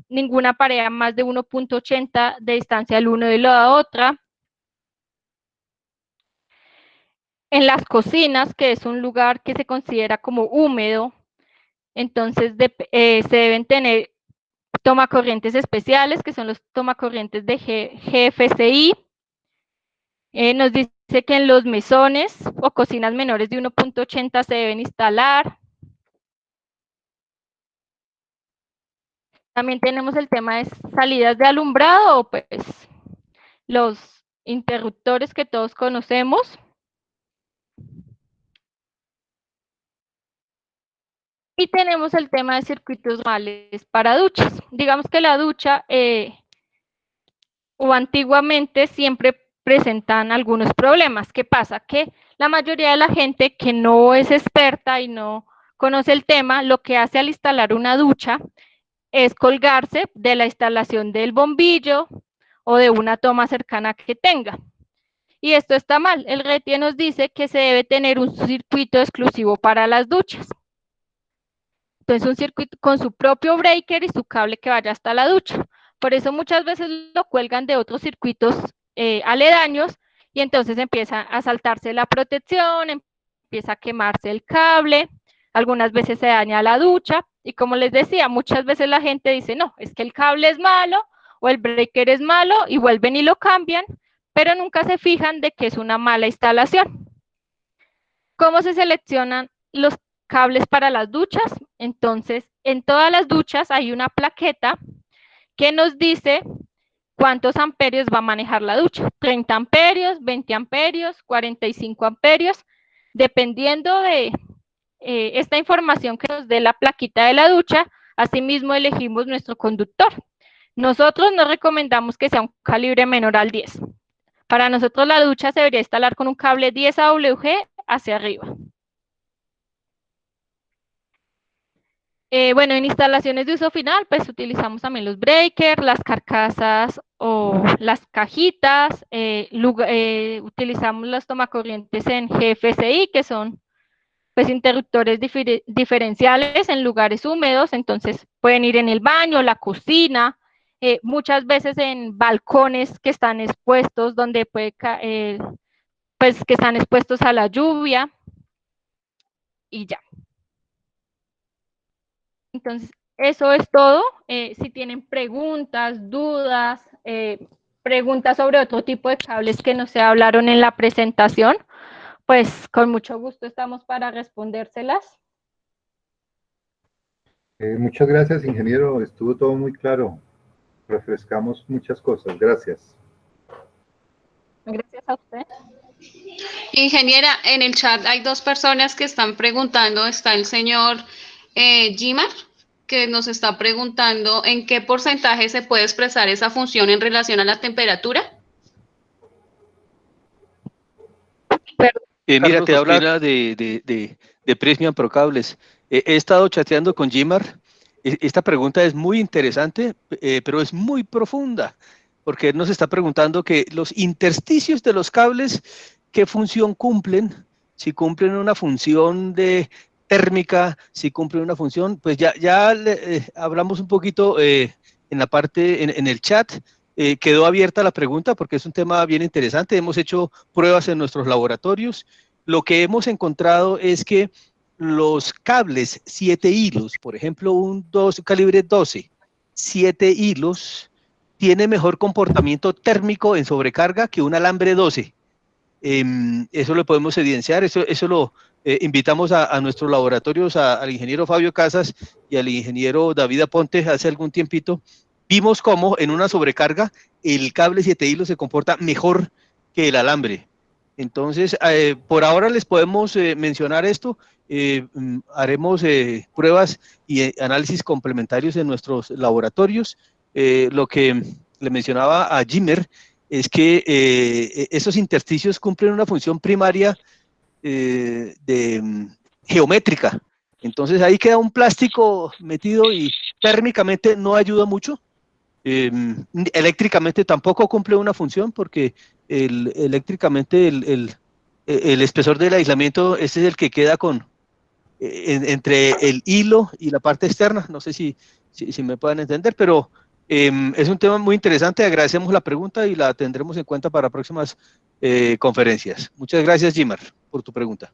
ninguna pared a más de 1.80 de distancia del uno de la otra. En las cocinas, que es un lugar que se considera como húmedo, entonces se deben tener tomacorrientes especiales, que son los tomacorrientes de GFCI. Nos dice que en los mesones o cocinas menores de 1.80 se deben instalar. También tenemos el tema de salidas de alumbrado, pues los interruptores que todos conocemos. Y tenemos el tema de circuitos normales para duchas. Digamos que la ducha o antiguamente siempre presentan algunos problemas. ¿Qué pasa? Que la mayoría de la gente que no es experta y no conoce el tema, lo que hace al instalar una ducha es colgarse de la instalación del bombillo o de una toma cercana que tenga. Y esto está mal. El RETIE nos dice que se debe tener un circuito exclusivo para las duchas. Entonces, un circuito con su propio breaker y su cable que vaya hasta la ducha. Por eso muchas veces lo cuelgan de otros circuitos aledaños y entonces empieza a saltarse la protección, empieza a quemarse el cable, algunas veces se daña la ducha y como les decía, muchas veces la gente dice, no, es que el cable es malo o el breaker es malo y vuelven y lo cambian, pero nunca se fijan de que es una mala instalación. ¿Cómo se seleccionan los cables para las duchas? Entonces, en todas las duchas hay una plaqueta que nos dice cuántos amperios va a manejar la ducha. 30 amperios, 20 amperios, 45 amperios, dependiendo de esta información que nos dé la plaquita de la ducha, asimismo elegimos nuestro conductor. Nosotros no recomendamos que sea un calibre menor al 10. Para nosotros la ducha se debería instalar con un cable 10 AWG hacia arriba. Bueno, en instalaciones de uso final, pues utilizamos también los breakers, las carcasas o las cajitas, utilizamos los tomacorrientes en GFCI, que son pues interruptores diferenciales en lugares húmedos, entonces pueden ir en el baño, la cocina, muchas veces en balcones que están expuestos, donde puede pues que están expuestos a la lluvia y ya. Entonces, eso es todo. Si tienen preguntas, dudas, preguntas sobre otro tipo de cables que no se hablaron en la presentación, pues con mucho gusto estamos para respondérselas. Muchas gracias, ingeniero. Estuvo todo muy claro. Refrescamos muchas cosas. Gracias. Gracias a usted. Ingeniera, en el chat hay dos personas que están preguntando. Está el señor Gimar, que nos está preguntando en qué porcentaje se puede expresar esa función en relación a la temperatura. Mira, Carlos te habla Ospina de Prismian Procables. He estado chateando con Gimar. Esta pregunta es muy interesante, pero es muy profunda, porque él nos está preguntando que los intersticios de los cables, ¿qué función cumplen? Si cumplen una función de térmica, si cumplen una función, pues ya hablamos un poquito en la parte, en el chat. Quedó abierta la pregunta porque es un tema bien interesante. Hemos hecho pruebas en nuestros laboratorios. Lo que hemos encontrado es que los cables 7 hilos, por ejemplo, un calibre 12, 7 hilos, tiene mejor comportamiento térmico en sobrecarga que un alambre 12. Eso lo podemos evidenciar, eso lo invitamos a nuestros laboratorios, al ingeniero Fabio Casas y al ingeniero David Aponte hace algún tiempito. Vimos cómo en una sobrecarga el cable 7 hilos se comporta mejor que el alambre. Entonces, por ahora les podemos mencionar esto. Haremos pruebas y análisis complementarios en nuestros laboratorios. Lo que le mencionaba a Gimar es que esos intersticios cumplen una función primaria geométrica. Entonces ahí queda un plástico metido y térmicamente no ayuda mucho. Eléctricamente tampoco cumple una función porque eléctricamente el espesor del aislamiento este es el que queda entre el hilo y la parte externa. No sé si me pueden entender, pero es un tema muy interesante. Agradecemos la pregunta y la tendremos en cuenta para próximas conferencias. Muchas gracias, Gimar, por tu pregunta.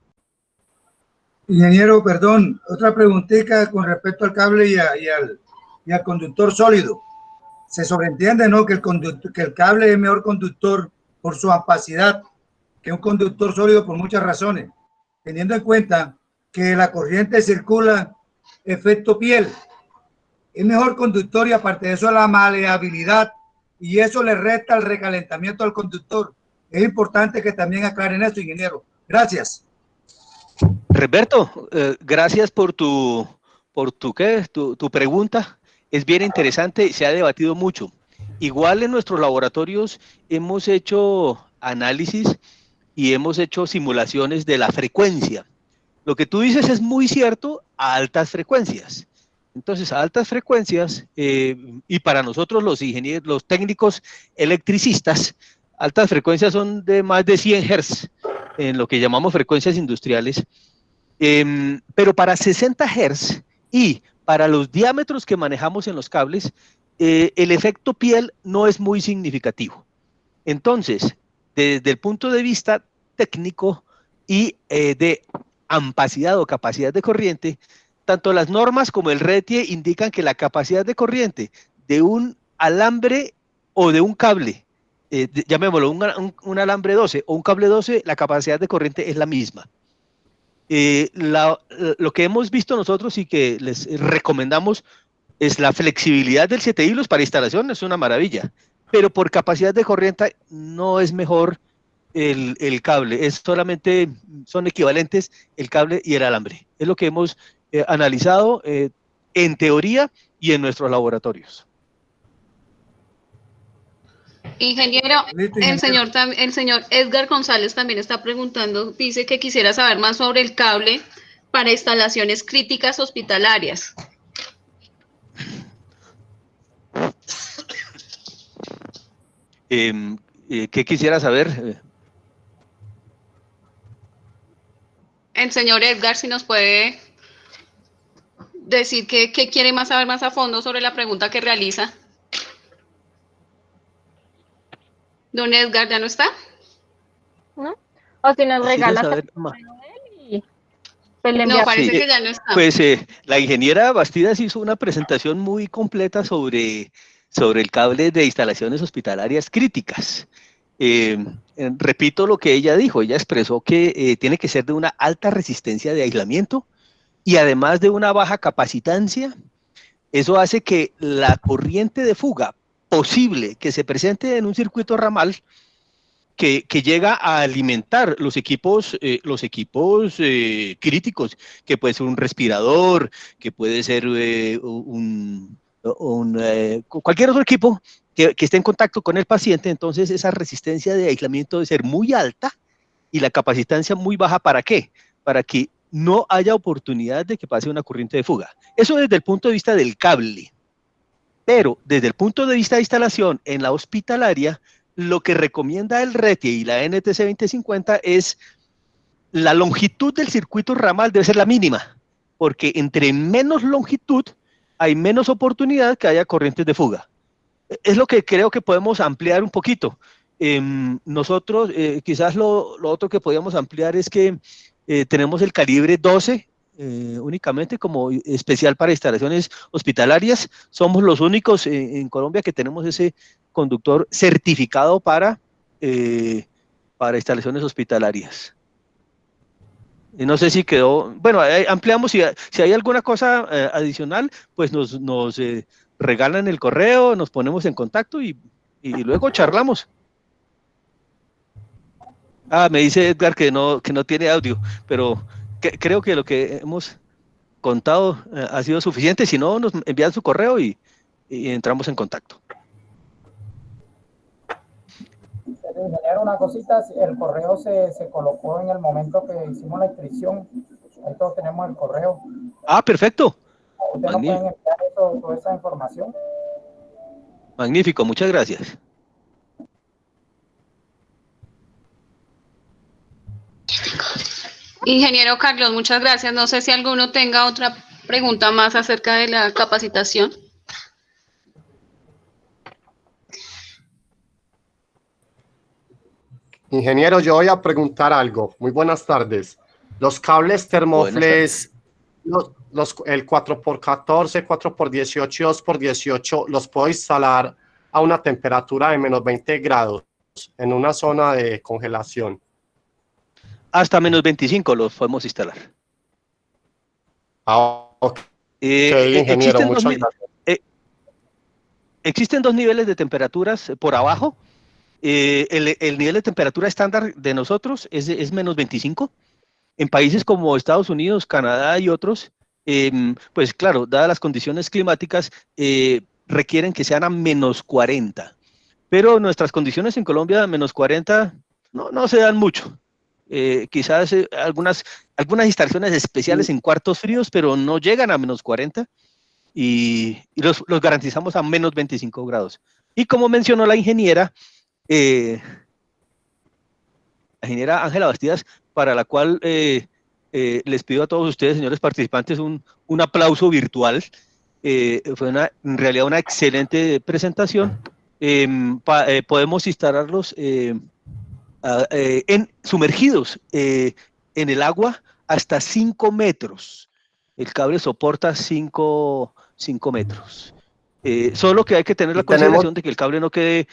Ingeniero, perdón, otra preguntita con respecto al cable y al conductor sólido. Se sobreentiende, ¿no?, que el cable es mejor conductor por su ampacidad que un conductor sólido por muchas razones, teniendo en cuenta que la corriente circula efecto piel. Es mejor conductor y aparte de eso la maleabilidad, y eso le resta el recalentamiento al conductor. Es importante que también aclaren esto, ingeniero. Gracias. Roberto, gracias por tu pregunta. Es bien interesante, se ha debatido mucho. Igual en nuestros laboratorios hemos hecho análisis y hemos hecho simulaciones de la frecuencia. Lo que tú dices es muy cierto a altas frecuencias. Entonces, a altas frecuencias, y para nosotros los ingenieros, los técnicos electricistas, altas frecuencias son de más de 100 Hz, en lo que llamamos frecuencias industriales. Pero para 60 Hz y para los diámetros que manejamos en los cables, el efecto piel no es muy significativo. Entonces, desde el punto de vista técnico y de ampacidad o capacidad de corriente, tanto las normas como el RETIE indican que la capacidad de corriente de un alambre o de un cable, llamémoslo un alambre 12 o un cable 12, la capacidad de corriente es la misma. Lo que hemos visto nosotros y que les recomendamos es la flexibilidad del 7 hilos para instalación, es una maravilla, pero por capacidad de corriente no es mejor el cable, son equivalentes el cable y el alambre. Es lo que hemos analizado en teoría y en nuestros laboratorios. Ingeniero, el señor Edgar González también está preguntando, dice que quisiera saber más sobre el cable para instalaciones críticas hospitalarias. ¿Qué quisiera saber? El señor Edgar, si nos puede decir que quiere saber más a fondo sobre la pregunta que realiza. Don Edgar, ¿ya no está? ¿No? O si nos regala Pues le No, enviamos. parece Sí, que ya no está. Pues la ingeniera Bastidas hizo una presentación muy completa sobre el cable de instalaciones hospitalarias críticas. Repito lo que ella dijo, ella expresó que tiene que ser de una alta resistencia de aislamiento y además de una baja capacitancia. Eso hace que la corriente de fuga posible que se presente en un circuito ramal que llega a alimentar los equipos críticos, que puede ser un respirador, que puede ser cualquier otro equipo que esté en contacto con el paciente. Entonces esa resistencia de aislamiento debe ser muy alta y la capacitancia muy baja. ¿Para qué? Para que no haya oportunidad de que pase una corriente de fuga. Eso desde el punto de vista del cable. Pero desde el punto de vista de instalación en la hospitalaria, lo que recomienda el RETIE y la NTC 2050 es la longitud del circuito ramal debe ser la mínima, porque entre menos longitud hay menos oportunidad que haya corrientes de fuga. Es lo que creo que podemos ampliar un poquito. Nosotros, quizás lo otro que podríamos ampliar es que tenemos el calibre 12 únicamente como especial para instalaciones hospitalarias. Somos los únicos en Colombia que tenemos ese conductor certificado para instalaciones hospitalarias. No sé si quedó, bueno, ampliamos, si hay alguna cosa adicional, pues nos regalan el correo, nos ponemos en contacto y luego charlamos. Me dice Edgar que no tiene audio, pero creo que lo que hemos contado ha sido suficiente. Si no, nos envían su correo y entramos en contacto. Ingeniero, una cosita, el correo se colocó en el momento que hicimos la inscripción. Ahí todos tenemos el correo. Perfecto. ¿Ustedes nos pueden enviar toda esa información? Magnífico, muchas gracias. Ingeniero Carlos, muchas gracias. No sé si alguno tenga otra pregunta más acerca de la capacitación. Ingeniero, yo voy a preguntar algo. Muy buenas tardes. Los cables termoflex, el 4x14, 4x18, 2x18, ¿los puedo instalar a una temperatura de menos 20 grados en una zona de congelación? Hasta menos 25 los podemos instalar. Ingeniero, muchas gracias. Existen dos niveles de temperaturas por abajo. El nivel de temperatura estándar de nosotros es menos 25. En países como Estados Unidos, Canadá y otros, pues claro, dadas las condiciones climáticas, requieren que sean a menos 40. Pero nuestras condiciones en Colombia, a menos 40, no se dan mucho. Quizás algunas instalaciones especiales en cuartos fríos, pero no llegan a menos 40 y los garantizamos a menos 25 grados. Y como mencionó la ingeniera Ángela Bastidas, para la cual les pido a todos ustedes, señores participantes, un aplauso virtual. Fue en realidad una excelente presentación. Podemos instalarlos sumergidos en el agua hasta 5 metros. El cable soporta 5 metros. Solo que hay que tener la consideración de que el cable no quede,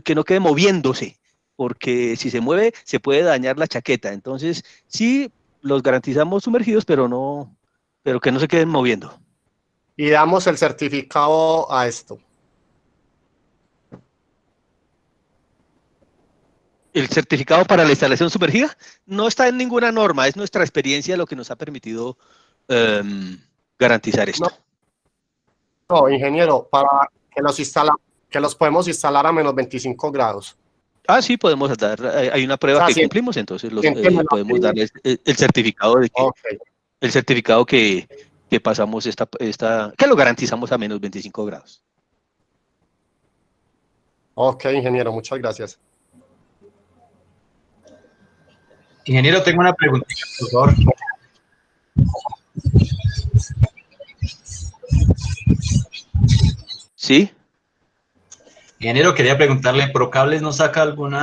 que no quede moviéndose, porque si se mueve se puede dañar la chaqueta. Entonces, sí, los garantizamos sumergidos, pero que no se queden moviendo. Y damos el certificado a esto. El certificado para la instalación sumergida no está en ninguna norma, es nuestra experiencia lo que nos ha permitido garantizar esto. No, ingeniero, para que los podemos instalar a menos 25 grados. Sí, podemos dar, hay una prueba que cumplimos, entonces podemos darles el certificado de que, el certificado que pasamos que lo garantizamos a menos 25 grados. Ok, ingeniero, muchas gracias. Ingeniero, tengo una pregunta, por favor. Sí. Ingeniero, quería preguntarle, ¿Procables no saca algún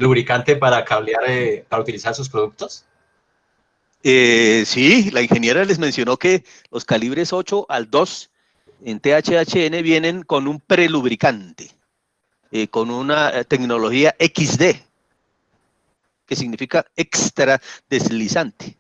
lubricante para cablear, para utilizar sus productos? Sí, la ingeniera les mencionó que los calibres 8 al 2 en THHN vienen con un prelubricante, con una tecnología XD, que significa extra deslizante.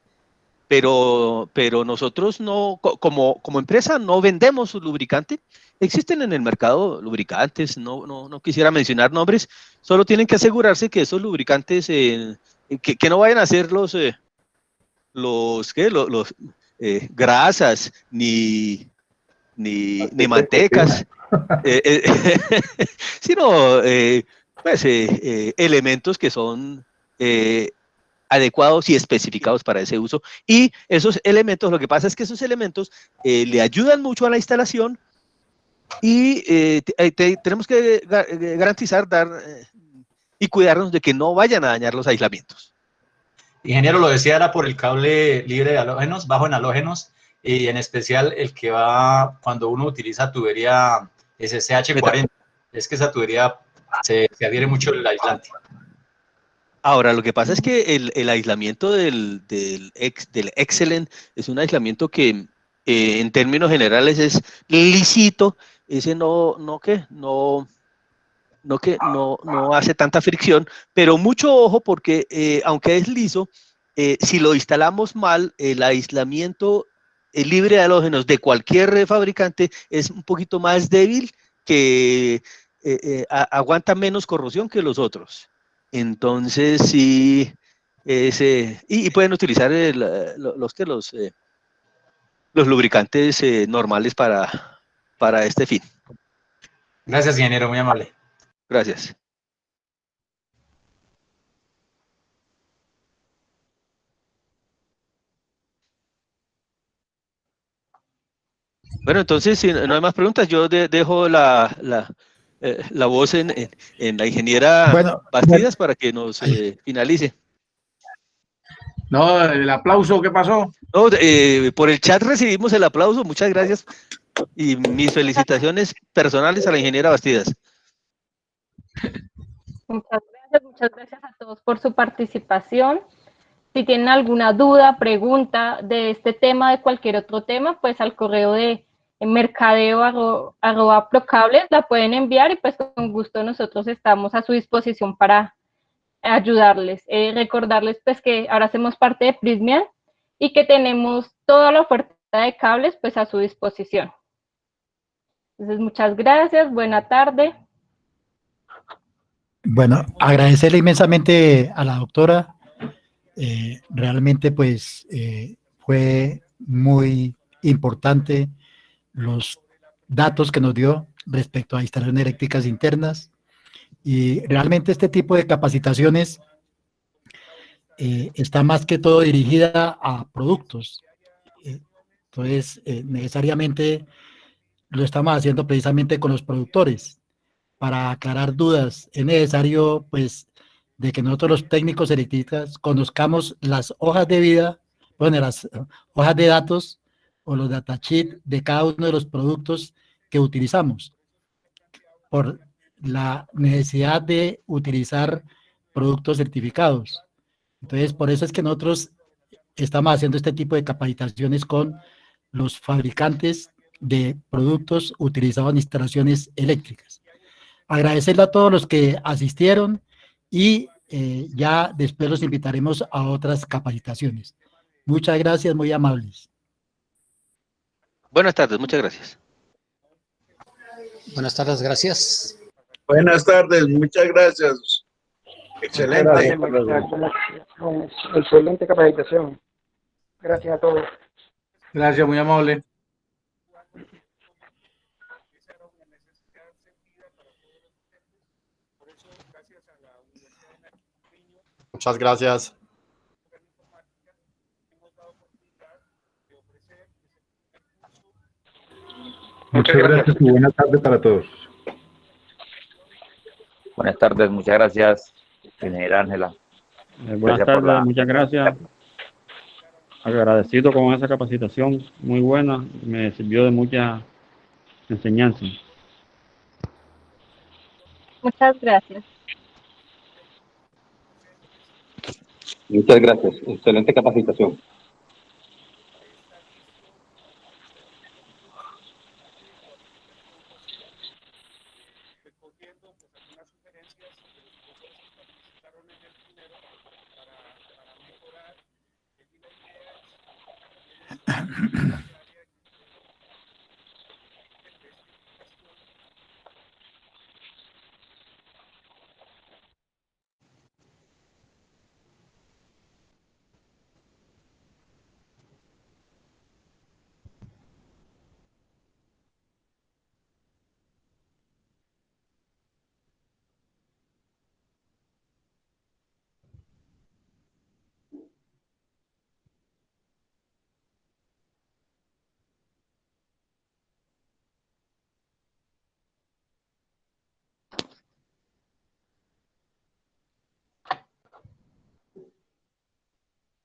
Pero nosotros no, como empresa no vendemos su lubricante. Existen en el mercado lubricantes, no quisiera mencionar nombres, solo tienen que asegurarse que esos lubricantes, que no vayan a ser los grasas ni mantecas, sino pues, elementos que son adecuados y especificados para ese uso. Y esos elementos, lo que pasa es que esos elementos le ayudan mucho a la instalación y tenemos que garantizar, y cuidarnos de que no vayan a dañar los aislamientos. Ingeniero, lo decía, era por el cable libre de halógenos, bajo en halógenos, y en especial el que va cuando uno utiliza tubería SCH40, es que esa tubería se adhiere mucho el aislante. Ahora, lo que pasa es que el aislamiento del Excellent es un aislamiento que en términos generales es lisito, ese no hace tanta fricción, pero mucho ojo porque aunque es liso, si lo instalamos mal, el aislamiento libre de halógenos de cualquier fabricante es un poquito más débil, que aguanta menos corrosión que los otros. Entonces sí, y pueden utilizar los lubricantes normales para este fin. Gracias, ingeniero, muy amable. Gracias. Bueno, entonces, si no hay más preguntas, yo dejo la voz en la ingeniera Bastidas para que nos finalice. No, el aplauso, ¿qué pasó? No, por el chat recibimos el aplauso, muchas gracias, y mis felicitaciones personales a la ingeniera Bastidas. Muchas gracias a todos por su participación. Si tienen alguna duda, pregunta de este tema, de cualquier otro tema, pues al correo de mercadeo@procables la pueden enviar y pues con gusto nosotros estamos a su disposición para ayudarles. Recordarles pues que ahora hacemos parte de Prysmian y que tenemos toda la oferta de cables pues a su disposición. Entonces, muchas gracias, buena tarde. Bueno, agradecerle inmensamente a la doctora. Realmente pues fue muy importante los datos que nos dio respecto a instalaciones eléctricas internas, y realmente este tipo de capacitaciones está más que todo dirigida a productos. Entonces, necesariamente lo estamos haciendo precisamente con los productores para aclarar dudas. Es necesario pues de que nosotros los técnicos electricistas conozcamos las hojas de vida, bueno, las hojas de datos o los datasheets de cada uno de los productos que utilizamos, por la necesidad de utilizar productos certificados. Entonces, por eso es que nosotros estamos haciendo este tipo de capacitaciones con los fabricantes de productos utilizados en instalaciones eléctricas. Agradecerle a todos los que asistieron y ya después los invitaremos a otras capacitaciones. Muchas gracias, muy amables. Buenas tardes, muchas gracias. Buenas tardes, gracias. Buenas tardes, muchas gracias. Excelente. Excelente capacitación. Gracias a todos. Gracias, muy amable. Muchas gracias. Muchas gracias y buena tarde para todos. Buenas tardes, muchas gracias, ingeniera Ángela. Buenas tardes, muchas gracias. Agradecido con esa capacitación, muy buena, me sirvió de mucha enseñanza. Muchas gracias. Muchas gracias. Excelente capacitación. Para mejorar